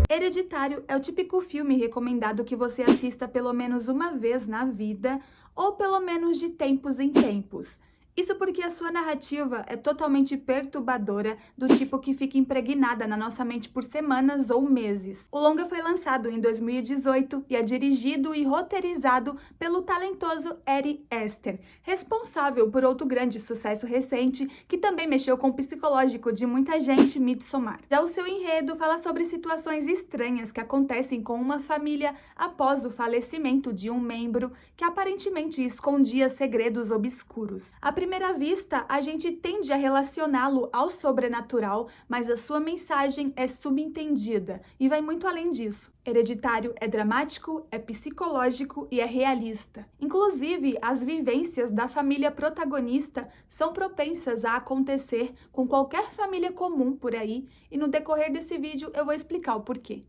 Hereditário é o típico filme recomendado que você assista pelo menos uma vez na vida ou pelo menos de tempos em tempos. Isso porque a sua narrativa é totalmente perturbadora, do tipo que fica impregnada na nossa mente por semanas ou meses. O longa foi lançado em 2018 e é dirigido e roteirizado pelo talentoso Ari Aster, responsável por outro grande sucesso recente que também mexeu com o psicológico de muita gente, Midsommar. Já o seu enredo fala sobre situações estranhas que acontecem com uma família após o falecimento de um membro que aparentemente escondia segredos obscuros. À primeira vista, a gente tende a relacioná-lo ao sobrenatural, mas a sua mensagem é subentendida e vai muito além disso. Hereditário é dramático, é psicológico e é realista. Inclusive, as vivências da família protagonista são propensas a acontecer com qualquer família comum por aí, e no decorrer desse vídeo eu vou explicar o porquê.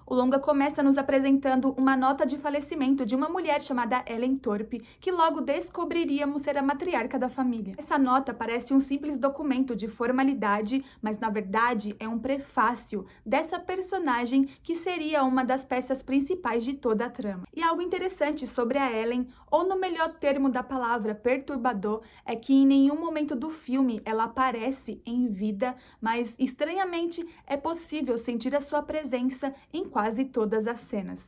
O longa começa nos apresentando uma nota de falecimento de uma mulher chamada Ellen Thorpe, que logo descobriríamos ser a matriarca da família. Essa nota parece um simples documento de formalidade, mas na verdade é um prefácio dessa personagem que seria uma das peças principais de toda a trama. E algo interessante sobre a Ellen, ou no melhor termo da palavra, perturbador, é que em nenhum momento do filme ela aparece em vida, mas estranhamente é possível sentir a sua presença em quase todas as cenas.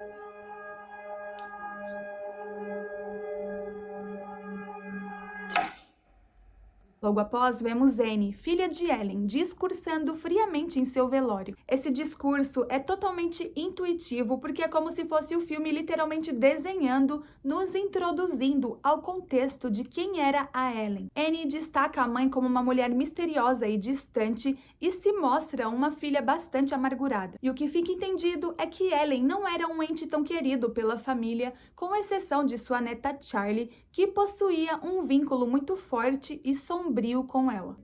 Logo após, vemos Anne, filha de Ellen, discursando friamente em seu velório. Esse discurso é totalmente intuitivo, porque é como se fosse o filme literalmente desenhando, nos introduzindo ao contexto de quem era a Ellen. Anne destaca a mãe como uma mulher misteriosa e distante e se mostra uma filha bastante amargurada. E o que fica entendido é que Ellen não era um ente tão querido pela família, com exceção de sua neta Charlie, que possuía um vínculo muito forte e sombrio com ela.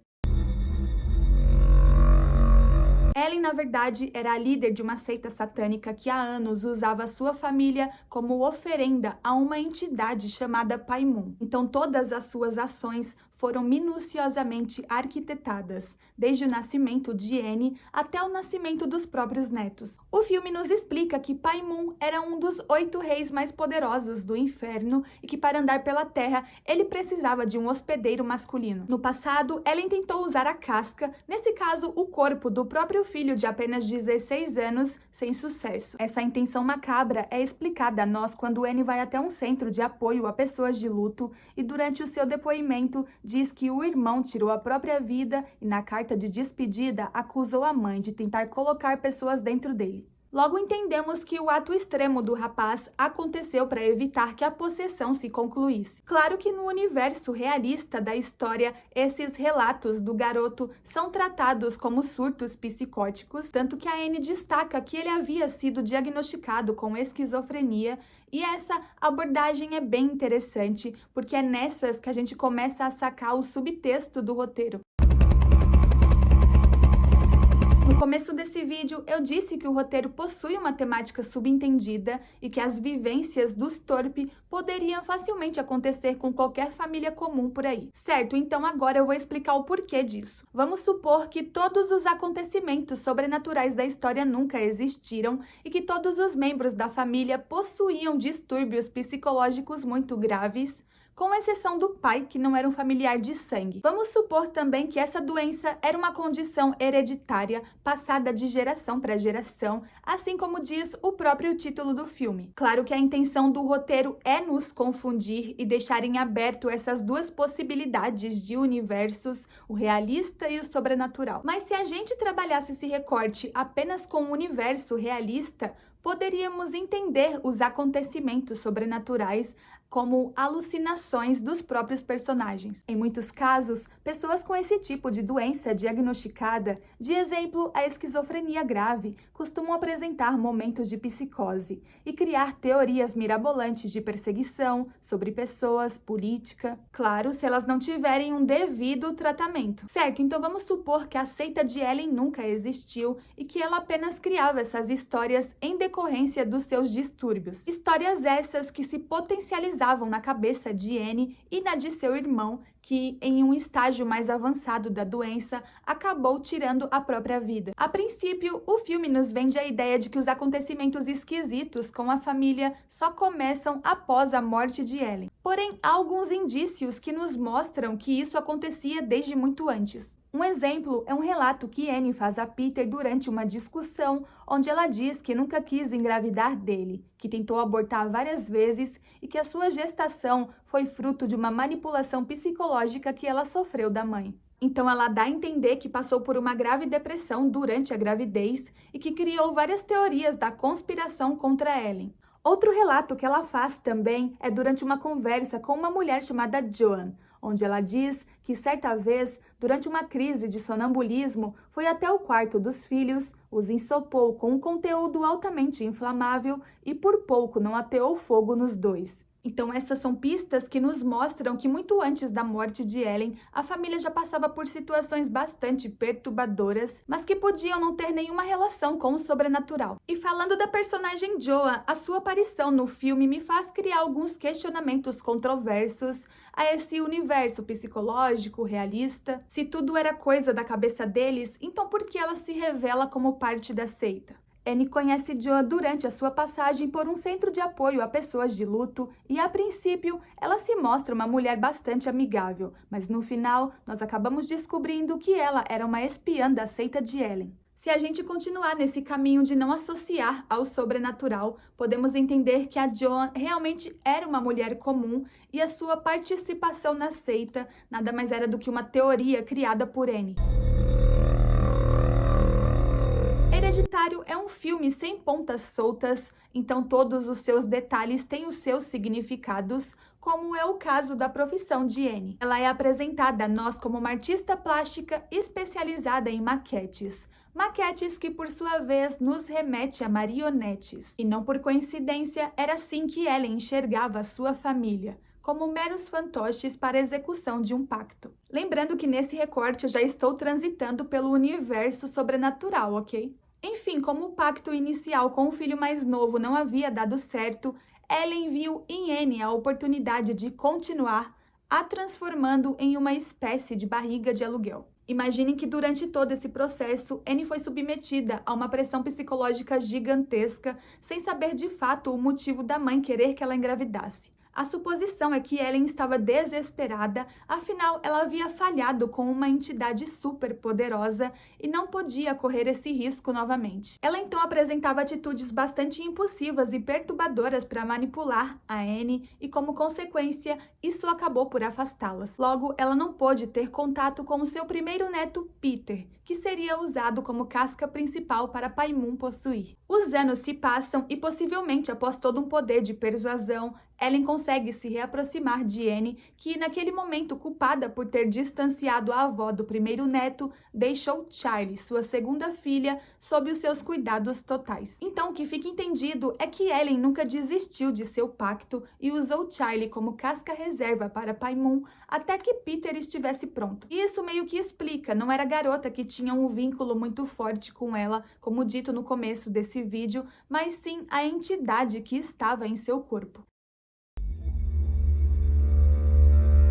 Ellen, na verdade, era a líder de uma seita satânica que há anos usava sua família como oferenda a uma entidade chamada Paimon. Então todas as suas ações foram minuciosamente arquitetadas, desde o nascimento de Anne até o nascimento dos próprios netos. O filme nos explica que Paimon era um dos 8 reis mais poderosos do inferno e que para andar pela terra ele precisava de um hospedeiro masculino. No passado, Ellen tentou usar a casca, nesse caso o corpo do próprio filho de apenas 16 anos, sem sucesso. Essa intenção macabra é explicada a nós quando Anne vai até um centro de apoio a pessoas de luto e durante o seu depoimento diz que o irmão tirou a própria vida e na carta de despedida acusou a mãe de tentar colocar pessoas dentro dele. Logo entendemos que o ato extremo do rapaz aconteceu para evitar que a possessão se concluísse. Claro que no universo realista da história, esses relatos do garoto são tratados como surtos psicóticos, tanto que a Anne destaca que ele havia sido diagnosticado com esquizofrenia. E essa abordagem é bem interessante, porque é nessas que a gente começa a sacar o subtexto do roteiro. No começo desse vídeo, eu disse que o roteiro possui uma temática subentendida e que as vivências dos Thorpe poderiam facilmente acontecer com qualquer família comum por aí. Certo, então agora eu vou explicar o porquê disso. Vamos supor que todos os acontecimentos sobrenaturais da história nunca existiram e que todos os membros da família possuíam distúrbios psicológicos muito graves, com exceção do pai, que não era um familiar de sangue. Vamos supor também que essa doença era uma condição hereditária, passada de geração para geração, assim como diz o próprio título do filme. Claro que a intenção do roteiro é nos confundir e deixar em aberto essas duas possibilidades de universos, o realista e o sobrenatural. Mas se a gente trabalhasse esse recorte apenas com o universo realista, poderíamos entender os acontecimentos sobrenaturais como alucinações dos próprios personagens. Em muitos casos, pessoas com esse tipo de doença diagnosticada, de exemplo, a esquizofrenia grave, costumam apresentar momentos de psicose e criar teorias mirabolantes de perseguição sobre pessoas, política, claro, se elas não tiverem um devido tratamento. Certo, então vamos supor que a seita de Ellen nunca existiu e que ela apenas criava essas histórias em decorrência dos seus distúrbios. Histórias essas que se potencializaram paralisavam na cabeça de Annie e na de seu irmão, que, em um estágio mais avançado da doença, acabou tirando a própria vida. A princípio, o filme nos vende a ideia de que os acontecimentos esquisitos com a família só começam após a morte de Ellen. Porém, há alguns indícios que nos mostram que isso acontecia desde muito antes. Um exemplo é um relato que Annie faz a Peter durante uma discussão, onde ela diz que nunca quis engravidar dele, que tentou abortar várias vezes e que a sua gestação foi fruto de uma manipulação psicológica que ela sofreu da mãe. Então ela dá a entender que passou por uma grave depressão durante a gravidez e que criou várias teorias da conspiração contra Ellen. Outro relato que ela faz também é durante uma conversa com uma mulher chamada Joan, onde ela diz que certa vez, durante uma crise de sonambulismo, foi até o quarto dos filhos, os ensopou com um conteúdo altamente inflamável e por pouco não ateou fogo nos dois. Então essas são pistas que nos mostram que muito antes da morte de Ellen, a família já passava por situações bastante perturbadoras, mas que podiam não ter nenhuma relação com o sobrenatural. E falando da personagem Joan, a sua aparição no filme me faz criar alguns questionamentos controversos a esse universo psicológico, realista. Se tudo era coisa da cabeça deles, então por que ela se revela como parte da seita? Annie conhece Joan durante a sua passagem por um centro de apoio a pessoas de luto e, a princípio, ela se mostra uma mulher bastante amigável, mas no final, nós acabamos descobrindo que ela era uma espiã da seita de Ellen. Se a gente continuar nesse caminho de não associar ao sobrenatural, podemos entender que a Joan realmente era uma mulher comum e a sua participação na seita nada mais era do que uma teoria criada por Annie. Hereditário é um filme sem pontas soltas, então todos os seus detalhes têm os seus significados, como é o caso da profissão de Annie. Ela é apresentada a nós como uma artista plástica especializada em maquetes. Maquetes que, por sua vez, nos remete a marionetes. E não por coincidência, era assim que Ellen enxergava a sua família, como meros fantoches para a execução de um pacto. Lembrando que nesse recorte eu já estou transitando pelo universo sobrenatural, ok? Enfim, como o pacto inicial com o filho mais novo não havia dado certo, Ellen viu em Annie a oportunidade de continuar a transformando em uma espécie de barriga de aluguel. Imaginem que durante todo esse processo, Annie foi submetida a uma pressão psicológica gigantesca, sem saber de fato o motivo da mãe querer que ela engravidasse. A suposição é que Ellen estava desesperada, afinal ela havia falhado com uma entidade super poderosa e não podia correr esse risco novamente. Ela então apresentava atitudes bastante impulsivas e perturbadoras para manipular a Annie e, como consequência, isso acabou por afastá-las. Logo, ela não pôde ter contato com o seu primeiro neto, Peter, que seria usado como casca principal para Pai Moon possuir. Os anos se passam e, possivelmente após todo um poder de persuasão, Ellen consegue se reaproximar de Annie, que naquele momento, culpada por ter distanciado a avó do primeiro neto, deixou Charlie, sua segunda filha, sob os seus cuidados totais. Então, o que fica entendido é que Ellen nunca desistiu de seu pacto e usou Charlie como casca reserva para Pai Moon até que Peter estivesse pronto. E isso meio que explica, não era a garota que tinha um vínculo muito forte com ela, como dito no começo desse vídeo, mas sim a entidade que estava em seu corpo.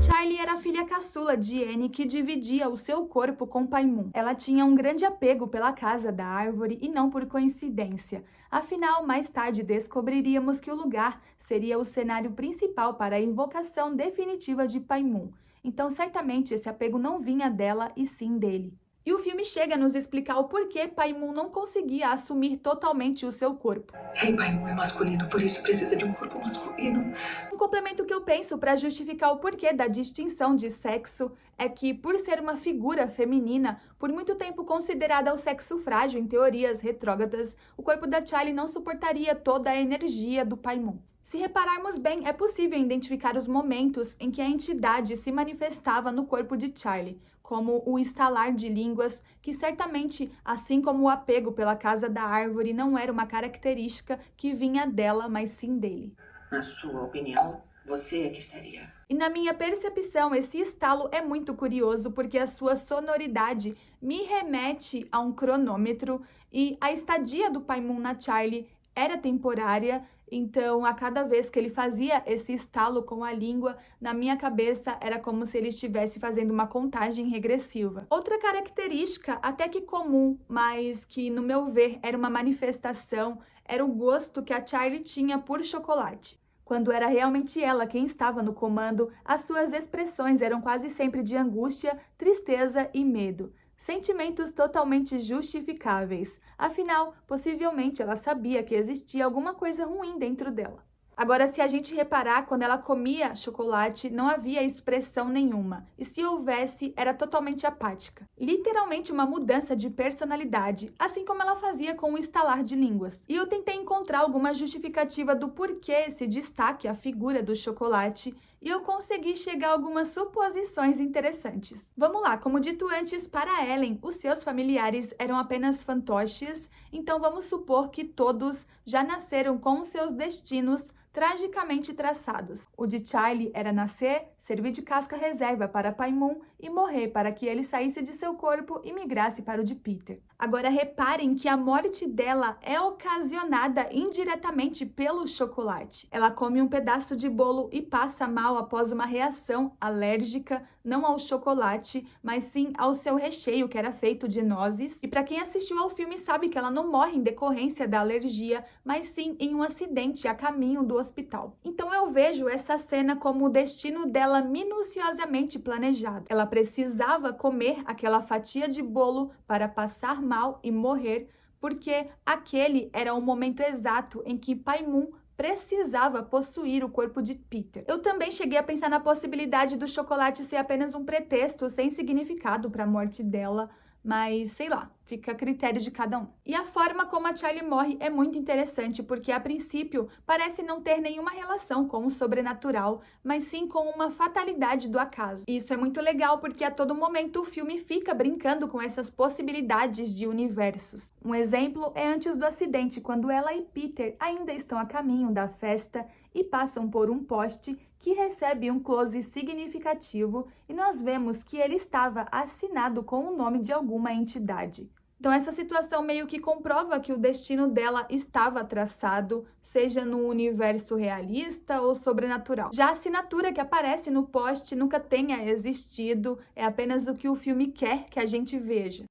Charlie era a filha caçula de Annie que dividia o seu corpo com Pai Moon. Ela tinha um grande apego pela Casa da Árvore e não por coincidência. Afinal, mais tarde descobriríamos que o lugar seria o cenário principal para a invocação definitiva de Pai Moon. Então, certamente, esse apego não vinha dela e sim dele. E o filme chega a nos explicar o porquê Pai Moon não conseguia assumir totalmente o seu corpo. Pai Moon é masculino, por isso precisa de um corpo masculino. Um complemento que eu penso para justificar o porquê da distinção de sexo é que, por ser uma figura feminina, por muito tempo considerada o sexo frágil em teorias retrógradas, o corpo da Charlie não suportaria toda a energia do Pai Moon. Se repararmos bem, é possível identificar os momentos em que a entidade se manifestava no corpo de Charlie, como o estalar de línguas, que certamente, assim como o apego pela Casa da Árvore, não era uma característica que vinha dela, mas sim dele. Na sua opinião, você é que seria. E na minha percepção, esse estalo é muito curioso porque a sua sonoridade me remete a um cronômetro e a estadia do Pai Moon na Charlie era temporária, então a cada vez que ele fazia esse estalo com a língua, na minha cabeça era como se ele estivesse fazendo uma contagem regressiva. Outra característica, até que comum, mas que no meu ver era uma manifestação, era o gosto que a Charlie tinha por chocolate. Quando era realmente ela quem estava no comando, as suas expressões eram quase sempre de angústia, tristeza e medo. Sentimentos totalmente justificáveis. Afinal, possivelmente ela sabia que existia alguma coisa ruim dentro dela. Agora, se a gente reparar, quando ela comia chocolate, não havia expressão nenhuma. E se houvesse, era totalmente apática. Literalmente uma mudança de personalidade, assim como ela fazia com o estalar de línguas. E eu tentei encontrar alguma justificativa do porquê esse destaque à figura do chocolate, e eu consegui chegar a algumas suposições interessantes. Vamos lá, como dito antes, para Ellen, os seus familiares eram apenas fantoches, então vamos supor que todos já nasceram com seus destinos tragicamente traçados. O de Charlie era nascer, servir de casca reserva para Pai Moon e morrer para que ele saísse de seu corpo e migrasse para o de Peter. Agora reparem que a morte dela é ocasionada indiretamente pelo chocolate. Ela come um pedaço de bolo e passa mal após uma reação alérgica, não ao chocolate, mas sim ao seu recheio, que era feito de nozes. E para quem assistiu ao filme sabe que ela não morre em decorrência da alergia, mas sim em um acidente a caminho do hospital. Então eu vejo essa cena como o destino dela minuciosamente planejado. Ela precisava comer aquela fatia de bolo para passar mal e morrer, porque aquele era o momento exato em que Pai Moon precisava possuir o corpo de Peter. Eu também cheguei a pensar na possibilidade do chocolate ser apenas um pretexto sem significado para a morte dela, mas sei lá, fica a critério de cada um. E a forma como a Charlie morre é muito interessante, porque a princípio parece não ter nenhuma relação com o sobrenatural, mas sim com uma fatalidade do acaso. E isso é muito legal porque a todo momento o filme fica brincando com essas possibilidades de universos. Um exemplo é antes do acidente, quando ela e Peter ainda estão a caminho da festa e passam por um poste que recebe um close significativo e nós vemos que ele estava assinado com o nome de alguma entidade. Então essa situação meio que comprova que o destino dela estava traçado, seja no universo realista ou sobrenatural. Já a assinatura que aparece no poste nunca tenha existido, é apenas o que o filme quer que a gente veja.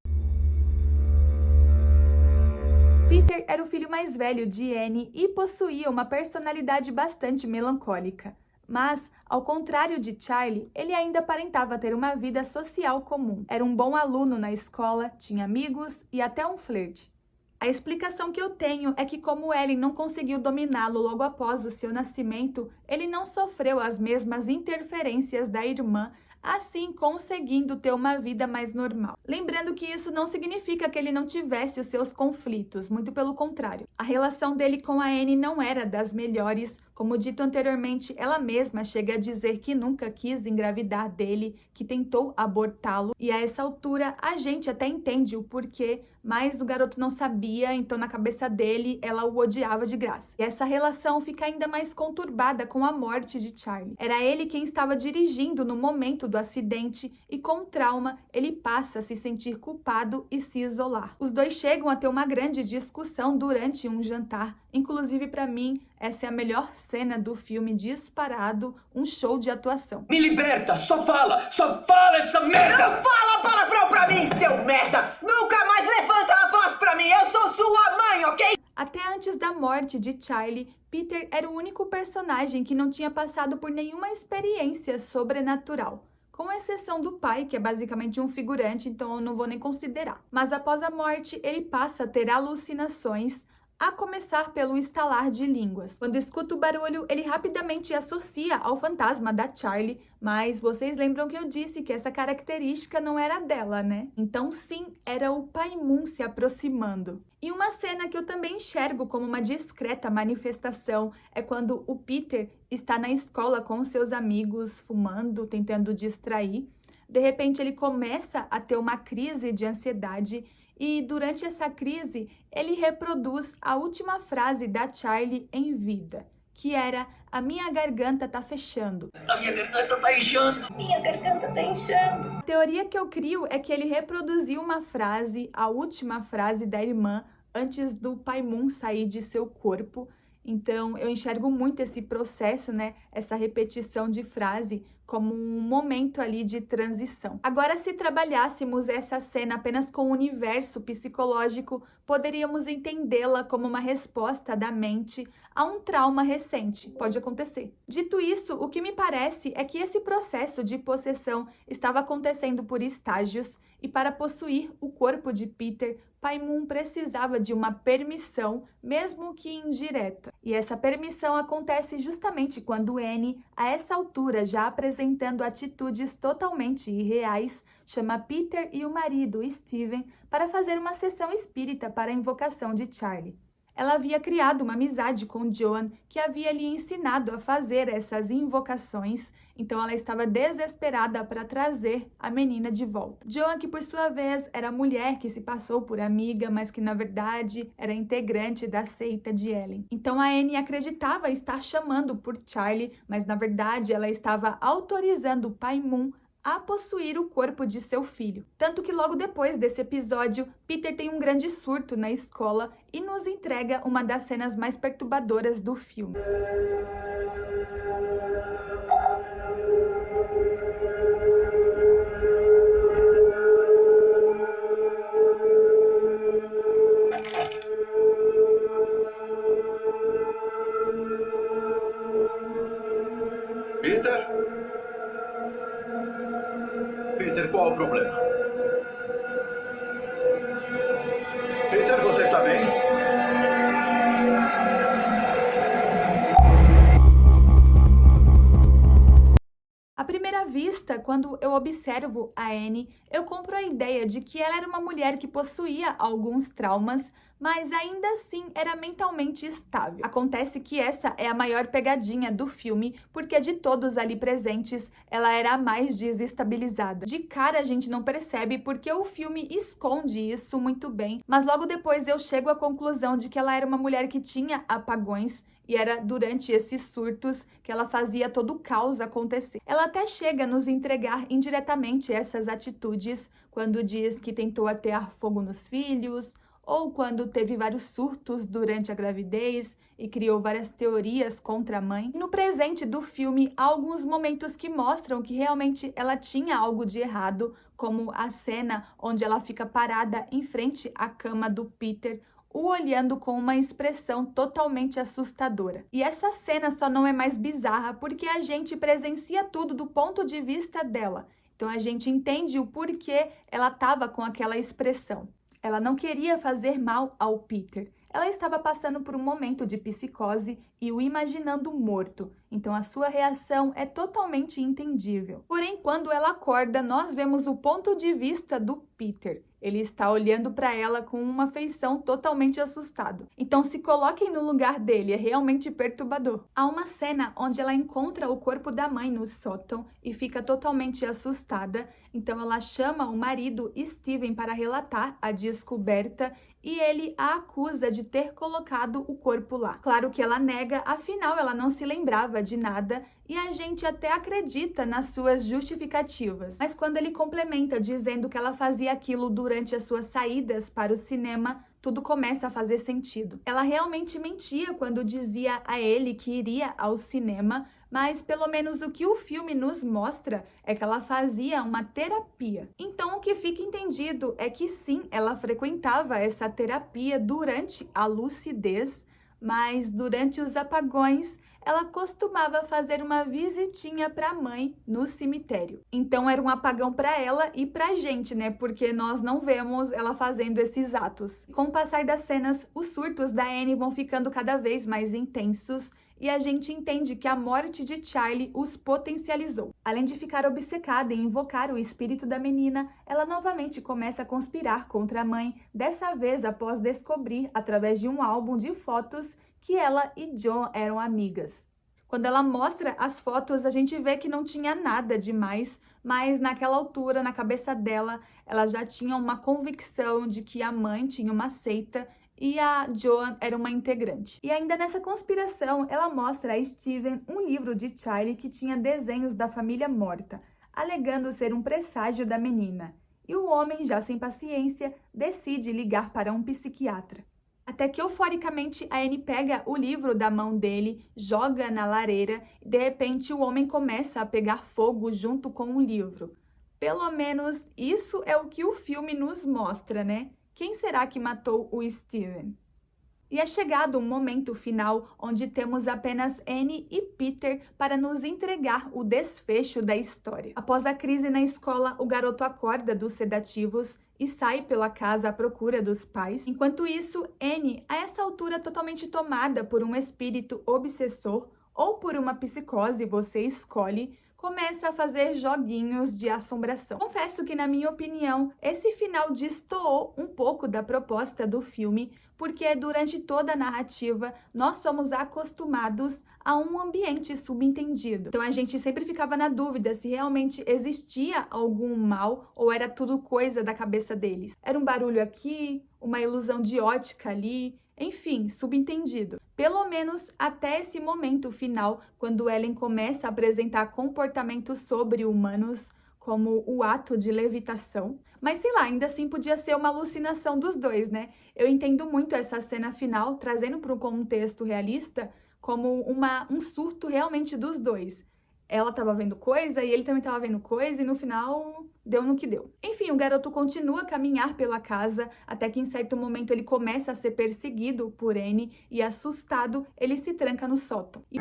Peter era o filho mais velho de Annie e possuía uma personalidade bastante melancólica. Mas, ao contrário de Charlie, ele ainda aparentava ter uma vida social comum. Era um bom aluno na escola, tinha amigos e até um flerte. A explicação que eu tenho é que, como Ellen não conseguiu dominá-lo logo após o seu nascimento, ele não sofreu as mesmas interferências da irmã, assim conseguindo ter uma vida mais normal. Lembrando que isso não significa que ele não tivesse os seus conflitos, muito pelo contrário. A relação dele com a Annie não era das melhores. Como dito anteriormente, ela mesma chega a dizer que nunca quis engravidar dele, que tentou abortá-lo, e a essa altura a gente até entende o porquê, mas o garoto não sabia, então na cabeça dele ela o odiava de graça. E essa relação fica ainda mais conturbada com a morte de Charlie. Era ele quem estava dirigindo no momento do acidente e com trauma ele passa a se sentir culpado e se isolar. Os dois chegam a ter uma grande discussão durante um jantar, inclusive para mim essa é a melhor cena do filme disparado, um show de atuação. Me liberta, só fala essa merda! Não fala palavrão pra mim, seu merda! Nunca mais levanta a voz pra mim, eu sou sua mãe, ok? Até antes da morte de Charlie, Peter era o único personagem que não tinha passado por nenhuma experiência sobrenatural. Com exceção do pai, que é basicamente um figurante, então eu não vou nem considerar. Mas após a morte, ele passa a ter alucinações, a começar pelo estalar de línguas. Quando escuta o barulho, ele rapidamente associa ao fantasma da Charlie, mas vocês lembram que eu disse que essa característica não era dela, né? Então sim, era o Pai Moon se aproximando. E uma cena que eu também enxergo como uma discreta manifestação é quando o Peter está na escola com seus amigos, fumando, tentando distrair. De repente ele começa a ter uma crise de ansiedade e durante essa crise ele reproduz a última frase da Charlie em vida, que era: "A minha garganta tá fechando". A minha garganta tá inchando. Minha garganta tá inchando. A teoria que eu crio é que ele reproduziu uma frase, a última frase da irmã, antes do Paimon sair de seu corpo. Então, eu enxergo muito esse processo, né? Essa repetição de frase como um momento ali de transição. Agora, se trabalhássemos essa cena apenas com o universo psicológico, poderíamos entendê-la como uma resposta da mente a um trauma recente. Pode acontecer. Dito isso, o que me parece é que esse processo de possessão estava acontecendo por estágios e para possuir o corpo de Peter, Paimon precisava de uma permissão, mesmo que indireta. E essa permissão acontece justamente quando Annie, a essa altura já apresentando atitudes totalmente irreais, chama Peter e o marido, Steven, para fazer uma sessão espírita para a invocação de Charlie. Ela havia criado uma amizade com Joan, que havia lhe ensinado a fazer essas invocações, então ela estava desesperada para trazer a menina de volta. Joan, que por sua vez era a mulher que se passou por amiga, mas que na verdade era integrante da seita de Ellen. Então a Annie acreditava estar chamando por Charlie, mas na verdade ela estava autorizando Paimon a possuir o corpo de seu filho. Tanto que logo depois desse episódio, Peter tem um grande surto na escola e nos entrega uma das cenas mais perturbadoras do filme. Peter? Peter, qual o problema? Peter, você está bem? À primeira vista, quando eu observo a Annie, eu compro a ideia de que ela era uma mulher que possuía alguns traumas, mas ainda assim era mentalmente estável. Acontece que essa é a maior pegadinha do filme, porque de todos ali presentes, ela era a mais desestabilizada. De cara a gente não percebe porque o filme esconde isso muito bem, mas logo depois eu chego à conclusão de que ela era uma mulher que tinha apagões, e era durante esses surtos que ela fazia todo o caos acontecer. Ela até chega a nos entregar indiretamente essas atitudes quando diz que tentou atear fogo nos filhos, ou quando teve vários surtos durante a gravidez e criou várias teorias contra a mãe. No presente do filme, há alguns momentos que mostram que realmente ela tinha algo de errado, como a cena onde ela fica parada em frente à cama do Peter, o olhando com uma expressão totalmente assustadora. E essa cena só não é mais bizarra porque a gente presencia tudo do ponto de vista dela. Então a gente entende o porquê ela estava com aquela expressão. Ela não queria fazer mal ao Peter. Ela estava passando por um momento de psicose e o imaginando morto, então a sua reação é totalmente entendível. Porém, quando ela acorda, nós vemos o ponto de vista do Peter. Ele está olhando para ela com uma feição totalmente assustado. Então se coloquem no lugar dele, é realmente perturbador. Há uma cena onde ela encontra o corpo da mãe no sótão e fica totalmente assustada, então ela chama o marido Steven para relatar a descoberta e ele a acusa de ter colocado o corpo lá. Claro que ela nega, afinal ela não se lembrava de nada e a gente até acredita nas suas justificativas. Mas quando ele complementa dizendo que ela fazia aquilo durante as suas saídas para o cinema, tudo começa a fazer sentido. Ela realmente mentia quando dizia a ele que iria ao cinema, mas pelo menos o que o filme nos mostra é que ela fazia uma terapia. Então o que fica entendido é que sim, ela frequentava essa terapia durante a lucidez, mas durante os apagões ela costumava fazer uma visitinha para a mãe no cemitério. Então era um apagão para ela e para a gente, né? Porque nós não vemos ela fazendo esses atos. Com o passar das cenas, os surtos da Annie vão ficando cada vez mais intensos e a gente entende que a morte de Charlie os potencializou. Além de ficar obcecada em invocar o espírito da menina, ela novamente começa a conspirar contra a mãe, dessa vez após descobrir, através de um álbum de fotos, que ela e John eram amigas. Quando ela mostra as fotos, a gente vê que não tinha nada demais, mas naquela altura, na cabeça dela, ela já tinha uma convicção de que a mãe tinha uma seita e a Joan era uma integrante. E ainda nessa conspiração, ela mostra a Steven um livro de Charlie que tinha desenhos da família morta, alegando ser um presságio da menina. E o homem, já sem paciência, decide ligar para um psiquiatra. Até que, euforicamente, a Annie pega o livro da mão dele, joga na lareira e, de repente, o homem começa a pegar fogo junto com o livro. Pelo menos isso é o que o filme nos mostra, né? Quem será que matou o Steven? E é chegado um momento final onde temos apenas Annie e Peter para nos entregar o desfecho da história. Após a crise na escola, o garoto acorda dos sedativos e sai pela casa à procura dos pais. Enquanto isso, Annie, a essa altura totalmente tomada por um espírito obsessor ou por uma psicose, você escolhe, começa a fazer joguinhos de assombração. Confesso que, na minha opinião, esse final destoou um pouco da proposta do filme, porque durante toda a narrativa nós somos acostumados a um ambiente subentendido. Então a gente sempre ficava na dúvida se realmente existia algum mal ou era tudo coisa da cabeça deles. Era um barulho aqui, uma ilusão de ótica ali, enfim, subentendido. Pelo menos até esse momento final, quando Ellen começa a apresentar comportamentos sobre-humanos, como o ato de levitação. Mas sei lá, ainda assim podia ser uma alucinação dos dois, né? Eu entendo muito essa cena final, trazendo para um contexto realista, como um surto realmente dos dois. Ela estava vendo coisa e ele também estava vendo coisa e no final deu no que deu. Enfim, o garoto continua a caminhar pela casa até que em certo momento ele começa a ser perseguido por Annie e, assustado, ele se tranca no sótão. E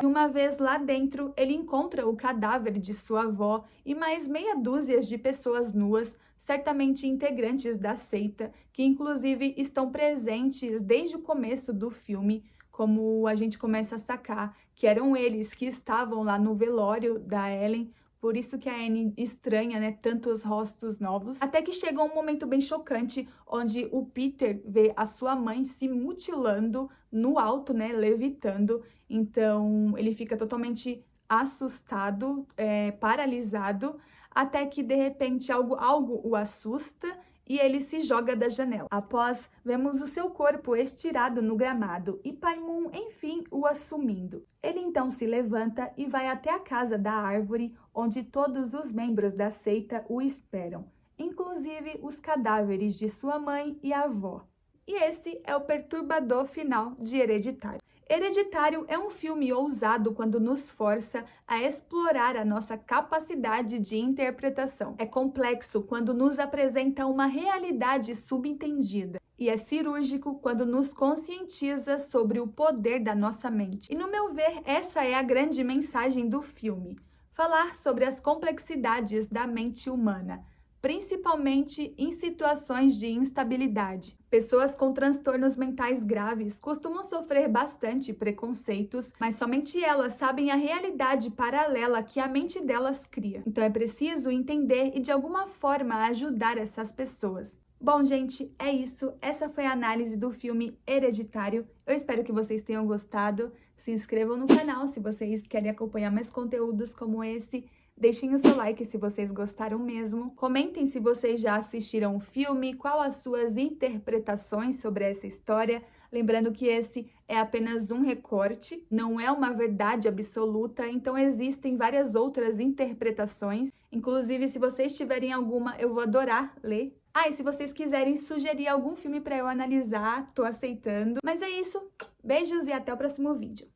uma vez lá dentro, ele encontra o cadáver de sua avó e mais meia dúzia de pessoas nuas, certamente integrantes da seita, que inclusive estão presentes desde o começo do filme, como a gente começa a sacar, que eram eles que estavam lá no velório da Ellen. Por isso que a Annie estranha, né, tantos rostos novos. Até que chega um momento bem chocante, onde o Peter vê a sua mãe se mutilando no alto, né, levitando. Então, ele fica totalmente assustado, paralisado, até que, de repente, algo o assusta e ele se joga da janela. Após, vemos o seu corpo estirado no gramado e Paimon, enfim, o assumindo. Ele então se levanta e vai até a casa da árvore, onde todos os membros da seita o esperam, inclusive os cadáveres de sua mãe e avó. E esse é o perturbador final de Hereditário. Hereditário é um filme ousado quando nos força a explorar a nossa capacidade de interpretação. É complexo quando nos apresenta uma realidade subentendida. E é cirúrgico quando nos conscientiza sobre o poder da nossa mente. E, no meu ver, essa é a grande mensagem do filme. Falar sobre as complexidades da mente humana, principalmente em situações de instabilidade. Pessoas com transtornos mentais graves costumam sofrer bastante preconceitos, mas somente elas sabem a realidade paralela que a mente delas cria. Então é preciso entender e de alguma forma ajudar essas pessoas. Bom, gente, é isso. Essa foi a análise do filme Hereditário. Eu espero que vocês tenham gostado. Se inscrevam no canal se vocês querem acompanhar mais conteúdos como esse. Deixem o seu like se vocês gostaram mesmo. Comentem se vocês já assistiram o filme, qual as suas interpretações sobre essa história. Lembrando que esse é apenas um recorte, não é uma verdade absoluta, então existem várias outras interpretações. Inclusive, se vocês tiverem alguma, eu vou adorar ler. E se vocês quiserem sugerir algum filme para eu analisar, tô aceitando. Mas é isso, beijos e até o próximo vídeo.